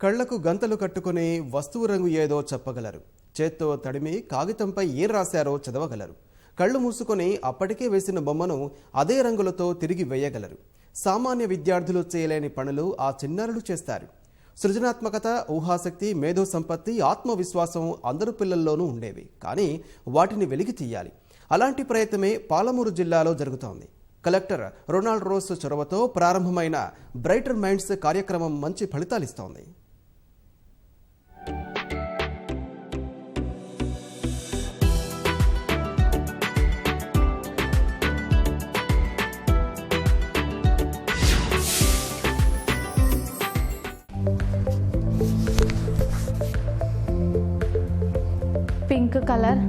కళ్లకు గంతలు కట్టుకుని వస్తువు రంగు ఏదో చెప్పగలరు. చేత్తో తడిమి కాగితంపై ఏం రాశారో చదవగలరు. కళ్ళు మూసుకొని అప్పటికే వేసిన బొమ్మను అదే రంగులతో తిరిగి వేయగలరు. సామాన్య విద్యార్థులు చేయలేని పనులు ఆ చిన్నారులు చేస్తారు. సృజనాత్మకత, ఊహాశక్తి, మేధో సంపత్తి, ఆత్మవిశ్వాసం అందరు పిల్లల్లోనూ ఉండేవి. కానీ వాటిని వెలికి తీయాలి. అలాంటి ప్రయత్నమే పాలమూరు జిల్లాలో జరుగుతోంది. కలెక్టర్ రొనాల్డ్ రోస్ చొరవతో ప్రారంభమైన బ్రైటర్ మైండ్స్ కార్యక్రమం మంచి ఫలితాలిస్తోంది. పింక్ కలర్,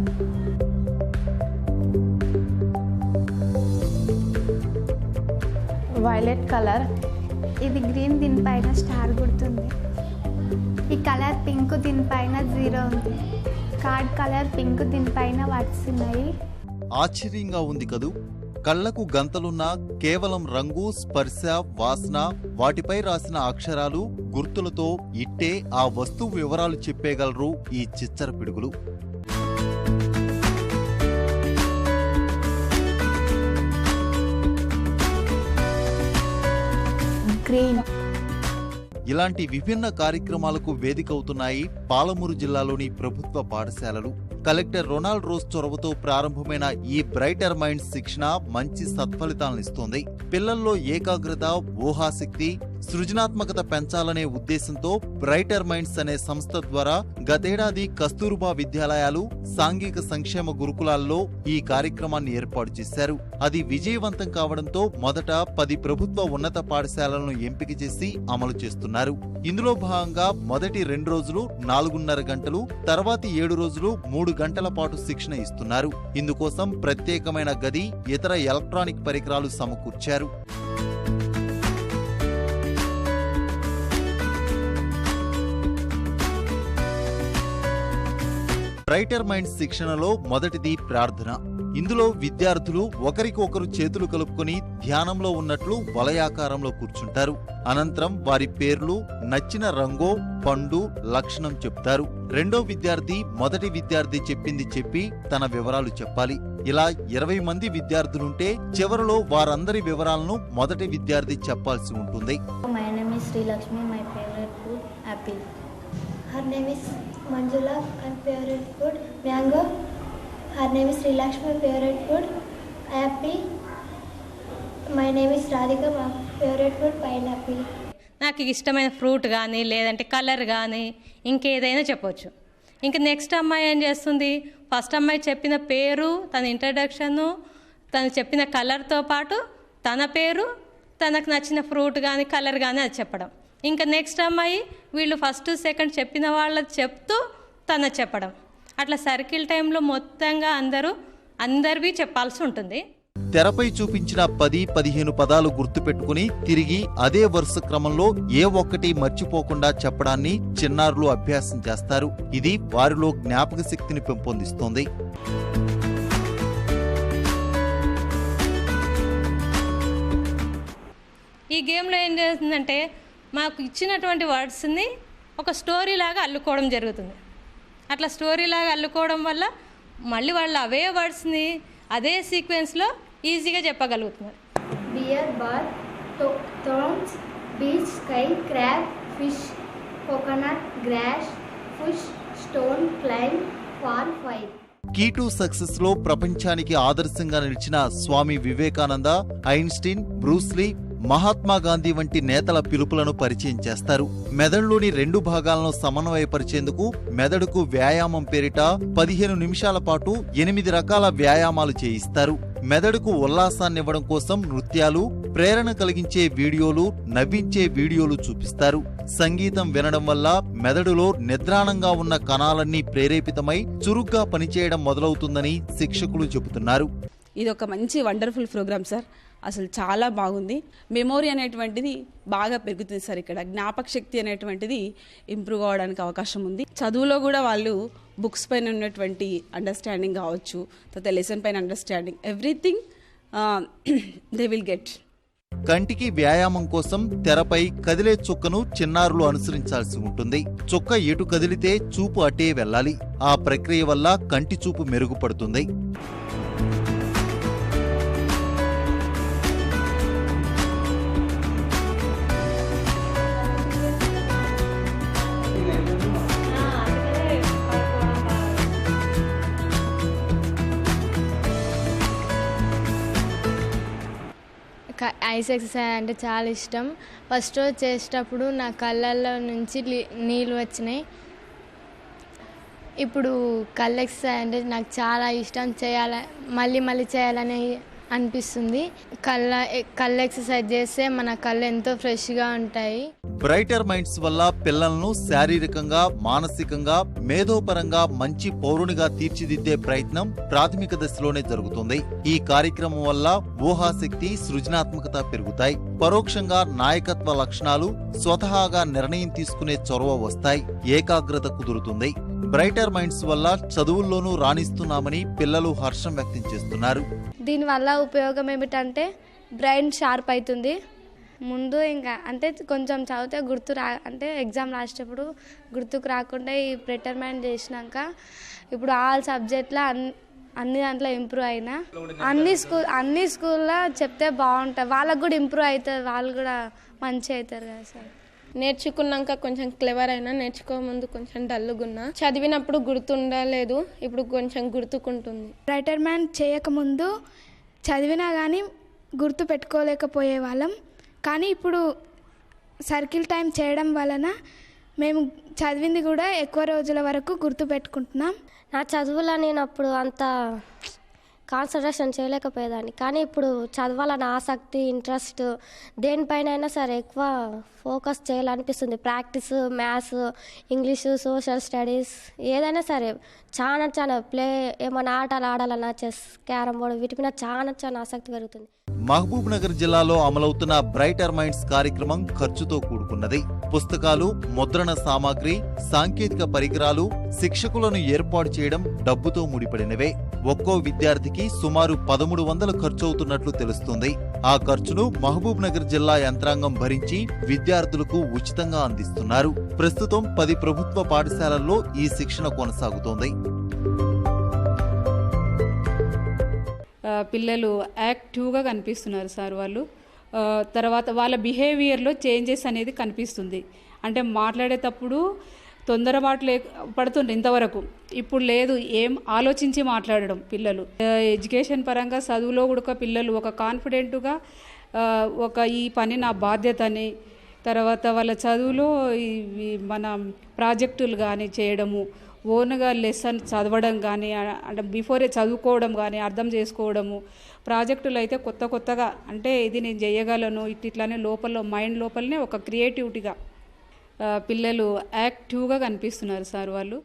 వైలెట్ కలర్, ఇది గ్రీన్, దీనిపైన స్టార్ గుర్తుంది. ఈ కలర్ పింక్, దీనిపైన 0 ఉంది. కార్డ్ కలర్ పింక్, దీనిపైన వర్డ్స్ ఉన్నాయి. ఆశ్చర్యంగా ఉంది కదూ. కళ్లకు గంతలున్న కేవలం రంగు, స్పర్శ, వాసన, వాటిపై రాసిన అక్షరాలు, గుర్తులతో ఇట్టే ఆ వస్తువు వివరాలు చెప్పేయగలరు ఈ చిచ్చర పిడుగులు. గ్రీన్. ఇలాంటి విభిన్న కార్యక్రమాలకు వేదికవుతున్నాయి పాలమూరు జిల్లాలోని ప్రభుత్వ పాఠశాలలు. కలెక్టర్ రొనాల్డ్ రోస్ చొరవతో ప్రారంభమైన ఈ బ్రైటర్ మైండ్స్ శిక్షణ మంచి సత్ఫలితాలనిస్తోంది. పిల్లల్లో ఏకాగ్రత, ఊహాశక్తి, సృజనాత్మకత పెంచాలనే ఉద్దేశంతో బ్రైటర్ మైండ్స్ అనే సంస్థ ద్వారా గతేడాది కస్తూర్బా విద్యాలయాలు, సాంఘిక సంక్షేమ గురుకులాల్లో ఈ కార్యక్రమాన్ని ఏర్పాటు చేశారు. అది విజయవంతం కావడంతో మొదట 10 ప్రభుత్వ ఉన్నత పాఠశాలలను ఎంపిక చేసి అమలు చేస్తున్నారు. ఇందులో భాగంగా మొదటి 2 రోజులు 4.5 గంటలు, తర్వాతి 7 రోజులు 3 గంటల పాటు శిక్షణ ఇస్తున్నారు. ఇందుకోసం ప్రత్యేకమైన గది, ఇతర ఎలక్ట్రానిక్ పరికరాలు సమకూర్చారు. బ్రైటర్ మైండ్స్ శిక్షణలో మొదటిది ప్రార్థన. ఇందులో విద్యార్థులు ఒకరికొకరు చేతులు కలుపుకొని ధ్యానంలో ఉన్నట్లు వలయాకారంలో కూర్చుంటారు. అనంతరం వారి పేర్లు, నచ్చిన రంగో, పండు, లక్షణం చెప్తారు. రెండో విద్యార్థి మొదటి విద్యార్థి చెప్పింది చెప్పి తన వివరాలు చెప్పాలి. ఇలా 20 మంది విద్యార్థులుంటే చివరిలో వారందరి వివరాలను మొదటి విద్యార్థి చెప్పాల్సి ఉంటుంది. My name is Sri Lakshmi. My favorite food apple. Her name is Manjula. My favorite food mango. Her name is Sri Lakshmi. My favorite food apple. My name is Radhika. My favorite food pineapple. నాకు ఇష్టమైన fruit కానీ లేదంటే colour కానీ ఇంకేదైనా చెప్పొచ్చు. ఇంక next అమ్మాయి ఏం చేస్తుంది, ఫస్ట్ అమ్మాయి చెప్పిన పేరు, తన ఇంట్రడక్షను, తను చెప్పిన కలర్తో పాటు తన పేరు, తనకు నచ్చిన ఫ్రూట్ కానీ కలర్ కానీ అది చెప్పడం. ఇంకా నెక్స్ట్ అమ్మాయి వీళ్ళు ఫస్ట్ సెకండ్ చెప్పిన వాళ్ళది చెప్తూ తన చెప్పడం. అట్లా సర్కిల్ టైంలో మొత్తంగా అందరివి చెప్పాల్సి ఉంటుంది. తెరపై చూపించిన 10-15 పదాలు గుర్తుపెట్టుకుని తిరిగి అదే వరుస క్రమంలో ఏ ఒక్కటి మర్చిపోకుండా చెప్పడాన్ని చిన్నారులు అభ్యాసం చేస్తారు. ఇది వారిలో జ్ఞాపక శక్తిని పెంపొందిస్తోంది. ఈ గేమ్లో ఏం చేస్తుందంటే మాకు ఇచ్చినటువంటి వర్డ్స్ని ఒక స్టోరీ లాగా అల్లుకోవడం జరుగుతుంది. అట్లా స్టోరీ లాగా అల్లుకోవడం వల్ల మళ్ళీ వాళ్ళు అవే వర్డ్స్ని అదే సీక్వెన్స్లో ఈజీగా చెప్పగలుగుతున్నారు. Bear, bird, thorns, beach, sky, crab, fish, coconut, grass, fish, stone, climb, fall, fire. Key to success లో ప్రపంచానికి ఆదర్శంగా నిలిచిన స్వామి వివేకానంద, ఐన్స్టీన్, బ్రూస్లీ, మహాత్మా గాంధీ వంటి నేతల పిలుపులను పరిచయం చేస్తారు. మెదడులోని 2 భాగాలను సమన్వయపరిచేందుకు మెదడుకు వ్యాయామం పేరిట 15 నిమిషాల పాటు 8 రకాల వ్యాయామాలు చేయిస్తారు. మెదడుకు ఉల్లాసాన్నివ్వడం కోసం నృత్యాలు, ప్రేరణ కలిగించే వీడియోలు, నవ్వించే వీడియోలు చూపిస్తారు. సంగీతం వినడం వల్ల మెదడులో నిద్రాణంగా ఉన్న కణాలన్నీ ప్రేరేపితమై చురుగ్గా పనిచేయడం మొదలవుతుందని శిక్షకులు చెబుతున్నారు. ఇది ఒక మంచి వండర్ఫుల్ ప్రోగ్రామ్ సార్. అసలు చాలా బాగుంది. మెమోరీ అనేటువంటిది బాగా పెరుగుతుంది సార్. ఇక్కడ జ్ఞాపక శక్తి అనేటువంటిది ఇంప్రూవ్ అవ్వడానికి అవకాశం ఉంది. చదువులో కూడా వాళ్ళు బుక్స్ పైన ఉన్నటువంటి అండర్స్టాండింగ్ కావచ్చు, తర్వాత లెసన్ పైన understanding, everything they will get. కంటికి వ్యాయామం కోసం తెరపై కదిలే చుక్కను చిన్నారులు అనుసరించాల్సి ఉంటుంది. చుక్క ఎటు కదిలితే చూపు అటే వెళ్ళాలి. ఆ ప్రక్రియ వల్ల కంటి చూపు మెరుగుపడుతుంది. ఐస్ ఎక్సర్సైజ్ అంటే చాలా ఇష్టం. ఫస్ట్ రోజు చేసేటప్పుడు నా కళ్ళల్లో నుంచి నీళ్ళు వచ్చినాయి. ఇప్పుడు కళ్ళ ఎక్సర్సైజ్ అంటే నాకు చాలా ఇష్టం, మళ్ళీ చేయాలని అనిపిస్తుంది. కళ్ళ ఎక్సర్సైజ్ చేస్తే మన కళ్ళు ఎంతో ఫ్రెష్గా ఉంటాయి. బ్రైటర్ మైండ్స్ వల్ల పిల్లలను శారీరకంగా, మానసికంగా, మేధోపరంగా మంచి పౌరునిగా తీర్చిదిద్దే ప్రయత్నం ప్రాథమిక దశలోనే జరుగుతుంది. ఈ కార్యక్రమం వల్ల ఊహాశక్తి, సృజనాత్మకత పెరుగుతాయి. పరోక్షంగా నాయకత్వ లక్షణాలు, స్వతహాగా నిర్ణయం తీసుకునే చొరవ వస్తాయి. ఏకాగ్రత కుదురుతుంది. బ్రైటర్ మైండ్స్ వల్ల చదువుల్లోనూ రాణిస్తున్నామని పిల్లలు హర్షం వ్యక్తం చేస్తున్నారు. దీనివల్ల ఉపయోగం ఏమిటంటే బ్రెయిన్ షార్ప్ అవుతుంది. ముందు ఇంకా అంటే కొంచెం చదివితే అంటే ఎగ్జామ్ రాసేటప్పుడు గుర్తుకు రాకుండా ఈ బ్రైటర్ మైండ్ చేసినాక ఇప్పుడు ఆల్ సబ్జెక్ట్లో అన్ని దాంట్లో ఇంప్రూవ్ అయినా. అన్ని స్కూల్లో చెప్తే బాగుంటుంది, వాళ్ళకు కూడా ఇంప్రూవ్ అవుతుంది, వాళ్ళు కూడా మంచి అవుతారు కదా సార్. నేర్చుకున్నాక కొంచెం క్లెవర్ అయినా, నేర్చుకోముందు కొంచెం డల్లుగున్నా, చదివినప్పుడు గుర్తుండలేదు, ఇప్పుడు కొంచెం గుర్తుకుంటుంది. బ్రైటర్ మైండ్ చేయకముందు చదివినా కానీ గుర్తు పెట్టుకోలేకపోయే వాళ్ళం, కానీ ఇప్పుడు సర్కిల్ టైం చేయడం వలన మేము చదివింది కూడా ఎక్కువ రోజుల వరకు గుర్తు పెట్టుకుంటున్నాం. నా చదువులో నేను అప్పుడు అంత కాన్సన్ట్రేషన్ చేయలేకపోయేదాన్ని, కానీ ఇప్పుడు చదవాలన్న ఆసక్తి, ఇంట్రెస్ట్ దేనిపైన అయినా సరే ఎక్కువ ఫోకస్ చేయాలనిపిస్తుంది. Practice, maths, English, social studies ఏదైనా సరే చాలా ఏమైనా ఆటలు ఆడాలన్నా, చెస్, క్యారమ్ బోర్డు వీటి మీద చాలా ఆసక్తి పెరుగుతుంది. మహబూబ్ నగర్ జిల్లాలో అమలవుతున్న బ్రైటర్ మైండ్స్ కార్యక్రమం ఖర్చుతో కూడుకున్నది. పుస్తకాలు, ముద్రణ సామాగ్రి, సాంకేతిక పరికరాలు, శిక్షకులను ఏర్పాటు చేయడం డబ్బుతో ముడిపడినవే. ఒక్కో విద్యార్థికి సుమారు 1300 ఖర్చవుతున్నట్లు తెలుస్తుంది. ఆ ఖర్చును మహబూబ్ నగర్ జిల్లా యంత్రాంగం భరించి విద్యార్థులకు ఉచితంగా అందిస్తున్నారు. ప్రస్తుతం 10 ప్రభుత్వ పాఠశాలల్లో ఈ శిక్షణ కొనసాగుతోంది. పిల్లలు యాక్టివ్గా కనిపిస్తున్నారు సార్. వాళ్ళు తర్వాత వాళ్ళ బిహేవియర్లో చేంజెస్ అనేది కనిపిస్తుంది. అంటే మాట్లాడేటప్పుడు తొందరపాటు పడుతుండే ఇంతవరకు, ఇప్పుడు లేదు. ఏం ఆలోచించి మాట్లాడడం పిల్లలు. ఎడ్యుకేషన్ పరంగా చదువులో కూడా పిల్లలు ఒక కాన్ఫిడెంట్గా ఈ పని నా బాధ్యత అని, తర్వాత వాళ్ళ చదువులో మన ప్రాజెక్టులు కానీ చేయడము, ఓన్గా లెసన్ చదవడం కానీ, అంటే బిఫోరే చదువుకోవడం కానీ, అర్థం చేసుకోవడము. ప్రాజెక్టులు అయితే కొత్తగా అంటే ఇది నేను చేయగలను ఇట్లానే మైండ్ లోపలనే ఒక క్రియేటివిటీగా పిల్లలు యాక్టివ్గా కనిపిస్తున్నారు సార్ వాళ్ళు.